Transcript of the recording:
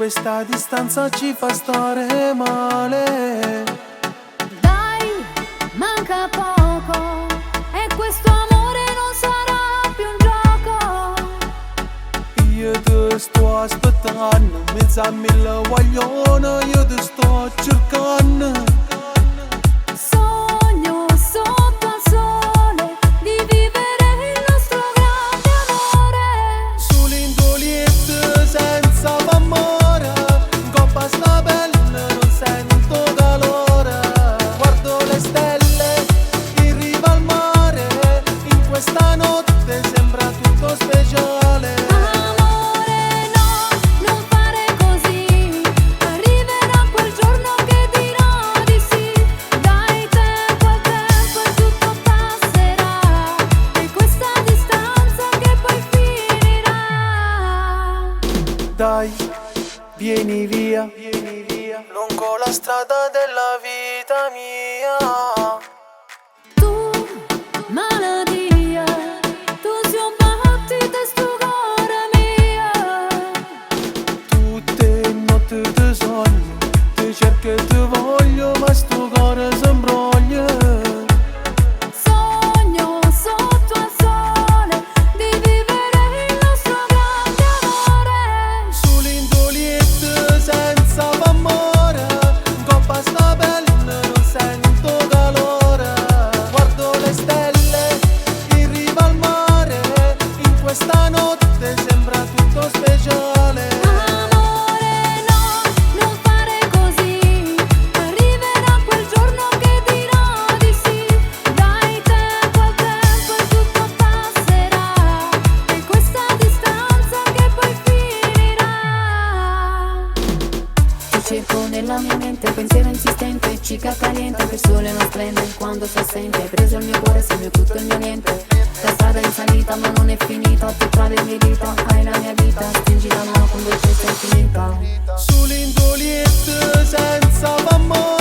questa distanza ci fa stare male. Dai, manca poco e questo amore non sarà più un gioco. Io ti sto aspettando, mezzo a mille guaglione, io ti sto cercando. Sogno sotto al sole di vivere il nostro grande amore. Sull'indoliette senza amore, in coppa sta pelle non sento calore. Guardo le stelle in riva al mare, in questa notte sembra tutto speciale. Amore no, non fare così, arriverà quel giorno che dirò di sì. Dai tempo al tempo e tutto passerà, e questa distanza che poi finirà. Dai, vieni via, lungo la strada della vita mia. Tu, malattia, tu si un battito e sto cuore mia. Tutte notti ti sogno, ti cerco e ti voglio, ma sto cuore si imbroglia. Sogno sotto al sole di vivere il nostro grande amore. Sull'indoliette senza amore, in coppa sta pelle non sento calore. Guardo le stelle in riva al mare, in questa notte sembra tutto speciale. Amore no, non fare così, arriverà quel giorno che dirò di sì. Dai tempo al tempo e tutto passerà, e questa distanza che poi finirà. Ti cerco nella mia mente, pensiero insistente, cica caliente, che il sole non splende quando si assente. Hai preso il mio cuore, sei mio tutto, il mio niente. La strada è in salita ma non è finita, tu tra le mie dita hai la mia vita, stringi la mano con dolcezza infinita. Sull'indoliette senza amore.